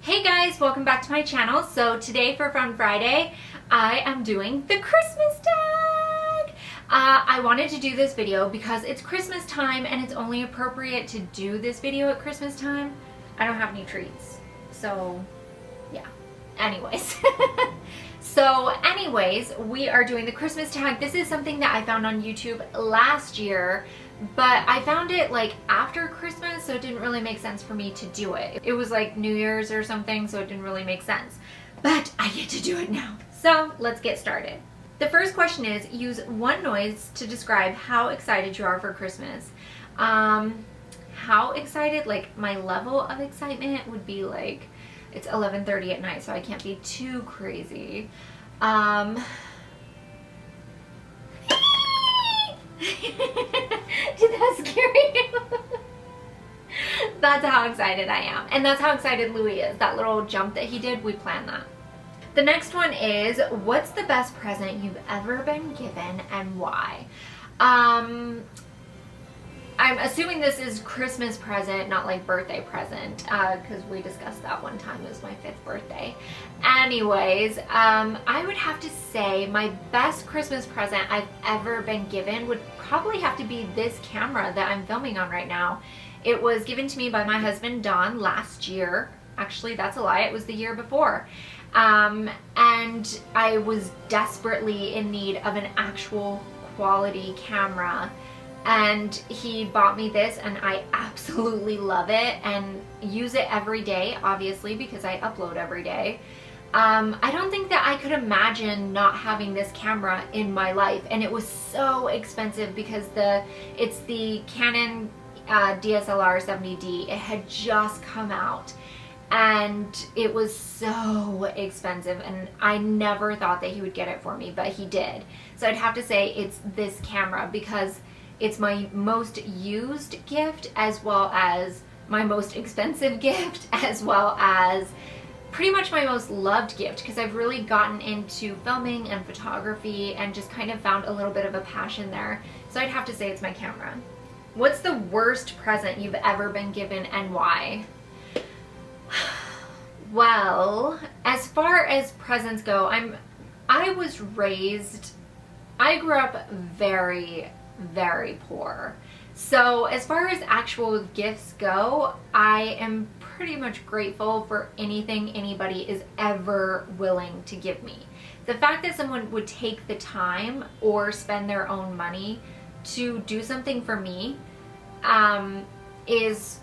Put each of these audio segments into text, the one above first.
Hey guys, welcome back to my channel. So today for Fun Friday, I am doing the Christmas tag. I wanted to do this video because it's Christmas time and it's only appropriate to do this video at Christmas time. I don't have any treats, so yeah. Anyways. Anyways, we are doing the Christmas tag. This is something that I found on YouTube last year, but I found it like after Christmas, so it didn't really make sense for me to do it. It was like New Year's or something, so it didn't really make sense. But I get to do it now. So let's get started. The first question is, use one noise to describe how excited you are for Christmas. How excited? Like my level of excitement would be like, it's 11:30 at night, so I can't be too crazy. Did that scare you? That's how excited I am. And that's how excited Louis is. That little jump that he did, we planned that. The next one is, what's the best present you've ever been given and why? I'm assuming this is Christmas present, not like birthday present, because we discussed that one time. It was my 5th birthday. Anyways, I would have to say my best Christmas present I've ever been given would probably have to be this camera that I'm filming on right now. It was given to me by my husband, Don, last year. Actually, that's a lie. It was the year before. And I was desperately in need of an actual quality camera. And he bought me this and I absolutely love it and use it every day, obviously, because I upload every day. I don't think that I could imagine not having this camera in my life, and it was so expensive because it's the Canon DSLR 70D. It had just come out and it was so expensive, and I never thought that he would get it for me, but he did. So I'd have to say it's this camera because it's my most used gift, as well as my most expensive gift, as well as pretty much my most loved gift, because I've really gotten into filming and photography and just kind of found a little bit of a passion there. So I'd have to say it's my camera. What's the worst present you've ever been given and why? Well, as far as presents go, I grew up very poor. So as far as actual gifts go, I am pretty much grateful for anything anybody is ever willing to give me. The fact that someone would take the time or spend their own money to do something for me is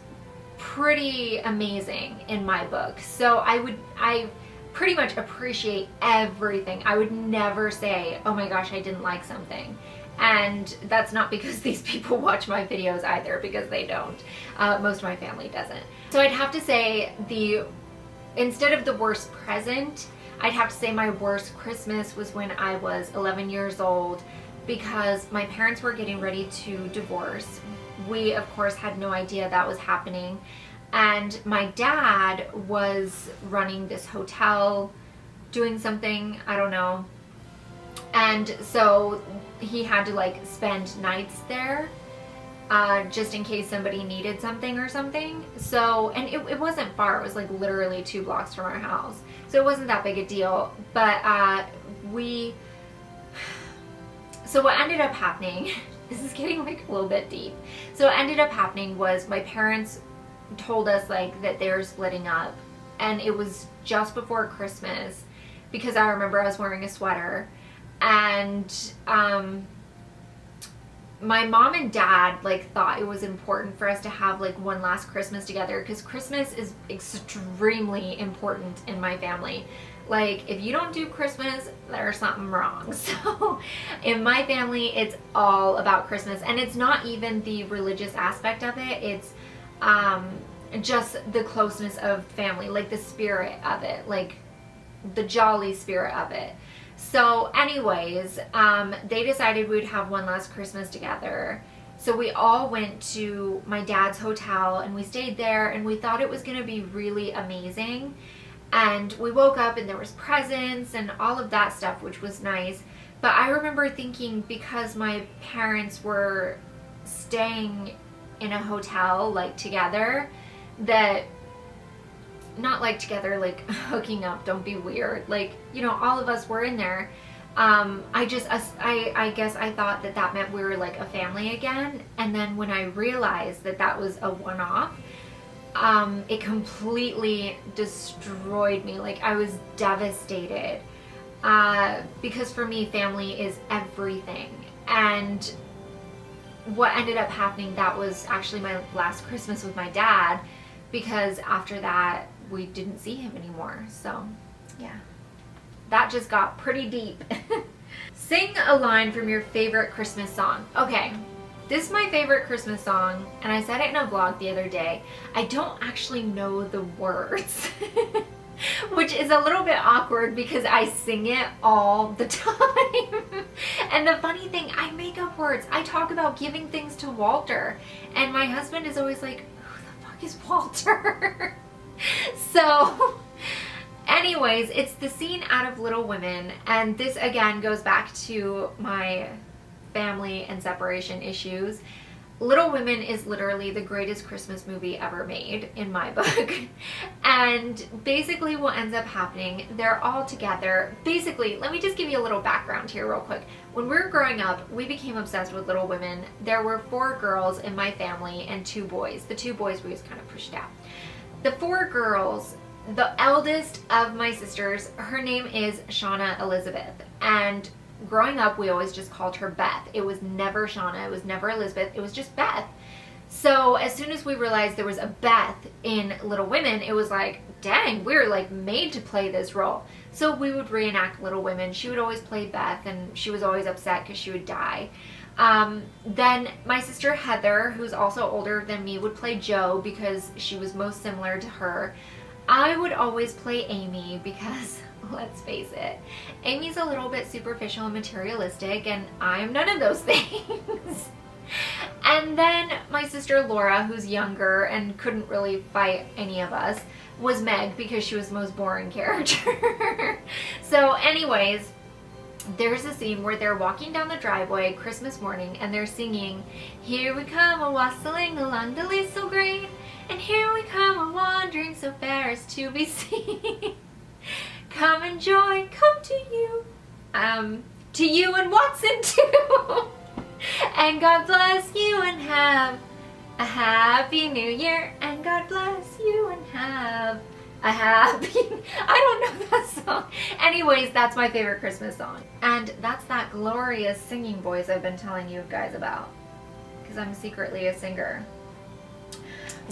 pretty amazing in my book. So I pretty much appreciate everything. I would never say, oh my gosh, I didn't like something. And that's not because these people watch my videos either, because they don't. Most of my family doesn't. So I'd have to say instead of the worst present, I'd have to say my worst Christmas was when I was 11 years old, because my parents were getting ready to divorce. We, of course, had no idea that was happening. And my dad was running this hotel, doing something, I don't know. And so he had to like spend nights there just in case somebody needed something or something. So, and it wasn't far. It was like literally 2 blocks from our house. So it wasn't that big a deal. But so what ended up happening, this is getting like a little bit deep. So what ended up happening was my parents told us like that they were splitting up, and it was just before Christmas, because I remember I was wearing a sweater. And my mom and dad like thought it was important for us to have like one last Christmas together, because Christmas is extremely important in my family. Like, if you don't do Christmas, there's something wrong. So in my family, it's all about Christmas, and it's not even the religious aspect of it. It's just the closeness of family, like the spirit of it, like the jolly spirit of it. So anyways, they decided we would have one last Christmas together. So we all went to my dad's hotel and we stayed there, and we thought it was going to be really amazing. And we woke up and there was presents and all of that stuff, which was nice. But I remember thinking, because my parents were staying in a hotel like together, that not like together, like hooking up, don't be weird. Like, you know, all of us were in there. I guess I thought that that meant we were like a family again. And then when I realized that that was a one-off, it completely destroyed me. Like, I was devastated, because for me, family is everything. And what ended up happening, that was actually my last Christmas with my dad, because after that we didn't see him anymore. So yeah, that just got pretty deep. Sing a line from your favorite Christmas song. Okay, this is my favorite Christmas song, and I said it in a vlog the other day. I don't actually know the words, which is a little bit awkward because I sing it all the time. And the funny thing, I make up words. I talk about giving things to Walter, and my husband is always like, who the fuck is Walter? So anyways, it's the scene out of Little Women, and this again goes back to my family and separation issues. Little Women is literally the greatest Christmas movie ever made in my book. And basically what ends up happening, they're all together. Basically, let me just give you a little background here real quick. When we were growing up, we became obsessed with Little Women. There were 4 girls in my family and 2 boys. The 2 boys we just kind of pushed out. The 4 girls, the eldest of my sisters, her name is Shauna Elizabeth. And growing up, we always just called her Beth. It was never Shauna, it was never Elizabeth, it was just Beth. So as soon as we realized there was a Beth in Little Women, it was like, dang, we're like made to play this role. So we would reenact Little Women. She would always play Beth, and she was always upset because she would die. Then my sister Heather, who's also older than me, would play Jo because she was most similar to her. I would always play Amy because, let's face it, Amy's a little bit superficial and materialistic, and I'm none of those things. And then my sister Laura, who's younger and couldn't really fight any of us, was Meg because she was the most boring character. So anyways, there's a scene where they're walking down the driveway Christmas morning and they're singing, "Here we come a-wassailing along the lea so green, and here we come a-wandering so fair as to be seen. Come and joy, come to you and Watson too. And God bless you and have a happy new year, and God bless you and have a happy..." I don't know that song. Anyways, that's my favorite Christmas song. And that's that glorious singing voice I've been telling you guys about, because I'm secretly a singer.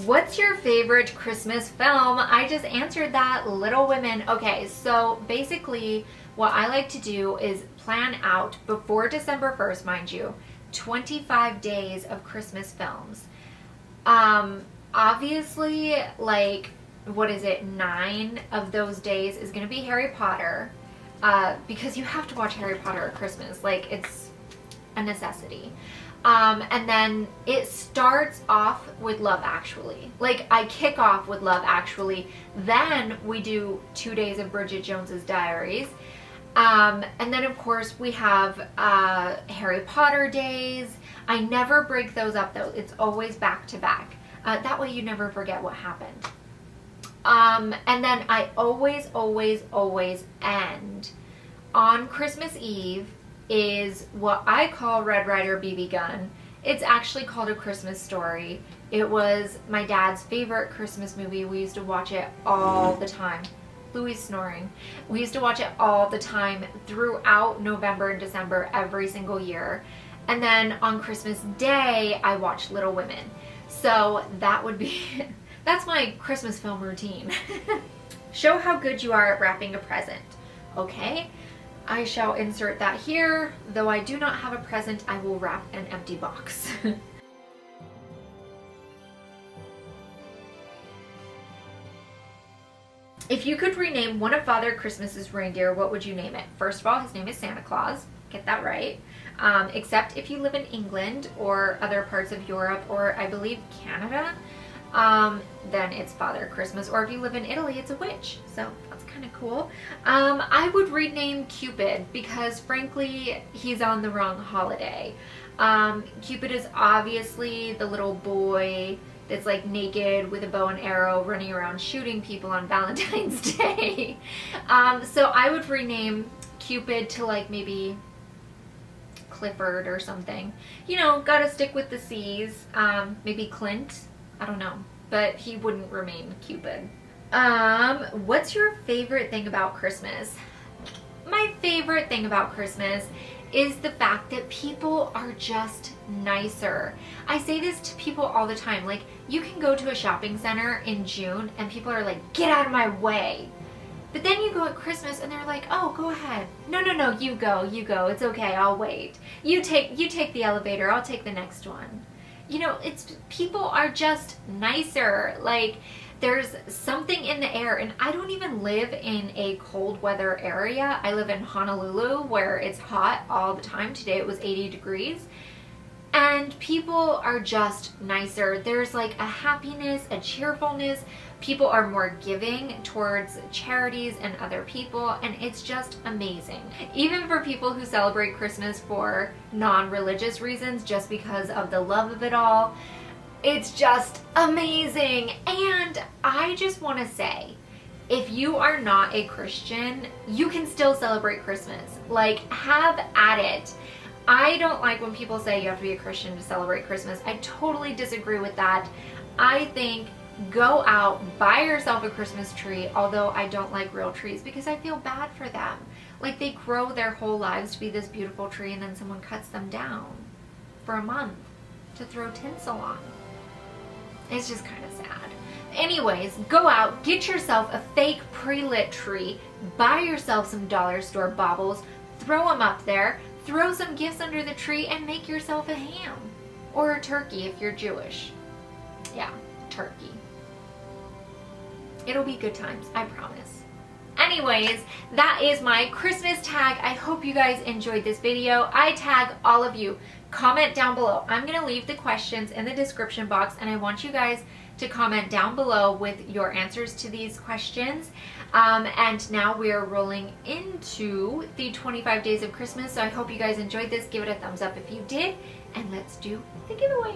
What's your favorite Christmas film? I just answered that, Little Women. Okay, so basically what I like to do is plan out before December 1st, mind you, 25 days of Christmas films. Obviously, like, what is it, 9 of those days is gonna be Harry Potter, because you have to watch Harry Potter at Christmas. Like, it's a necessity. And then it starts off with Love Actually. Like, I kick off with Love Actually, then we do 2 days of Bridget Jones's Diaries, and then of course we have Harry Potter days. I never break those up though, it's always back to back. That way you never forget what happened. And then I always end on Christmas Eve is what I call Red Ryder BB Gun. It's actually called A Christmas Story. It was my dad's favorite Christmas movie. We used to watch it all the time. Louis snoring. We used to watch it all the time throughout November and December every single year. And then on Christmas Day, I watched Little Women. So that would be, that's my Christmas film routine. Show how good you are at wrapping a present. Okay. I shall insert that here. Though I do not have a present, I will wrap an empty box. If you could rename one of Father Christmas's reindeer, what would you name it? First of all, his name is Santa Claus. Get that right. Except if you live in England or other parts of Europe, or I believe Canada, then it's Father Christmas. Or if you live in Italy, it's a witch. So that's kind of cool. I would rename Cupid because frankly, he's on the wrong holiday. Cupid is obviously the little boy that's like naked with a bow and arrow running around shooting people on Valentine's Day. So I would rename Cupid to like maybe Clifford or something. You know, gotta stick with the C's. Maybe Clint. I don't know. But he wouldn't remain Cupid. What's your favorite thing about Christmas? My favorite thing about Christmas is the fact that people are just nicer. I say this to people all the time. Like, you can go to a shopping center in June and people are like, get out of my way. But then you go at Christmas and they're like, oh, go ahead. No, you go. It's okay, I'll wait. You take the elevator, I'll take the next one. You know, people are just nicer. Like, there's something in the air, and I don't even live in a cold weather area. I live in Honolulu where it's hot all the time. Today it was 80 degrees. And people are just nicer. There's like a happiness, a cheerfulness. People are more giving towards charities and other people, and it's just amazing. Even for people who celebrate Christmas for non-religious reasons, just because of the love of it all, it's just amazing. And I just want to say, if you are not a Christian, you can still celebrate Christmas. Like, have at it. I don't like when people say you have to be a Christian to celebrate Christmas. I totally disagree with that. I think go out, buy yourself a Christmas tree, although I don't like real trees because I feel bad for them. Like, they grow their whole lives to be this beautiful tree and then someone cuts them down for a month to throw tinsel on. It's just kind of sad. Anyways, go out, get yourself a fake pre-lit tree, buy yourself some dollar store baubles, throw them up there, throw some gifts under the tree, and make yourself a ham. Or a turkey if you're Jewish. Yeah, turkey. It'll be good times, I promise. Anyways, that is my Christmas tag. I hope you guys enjoyed this video. I tag all of you. Comment down below. I'm going to leave the questions in the description box, and I want you guys to comment down below with your answers to these questions. And now we are rolling into the 25 days of Christmas, so I hope you guys enjoyed this. Give it a thumbs up if you did, and let's do the giveaway.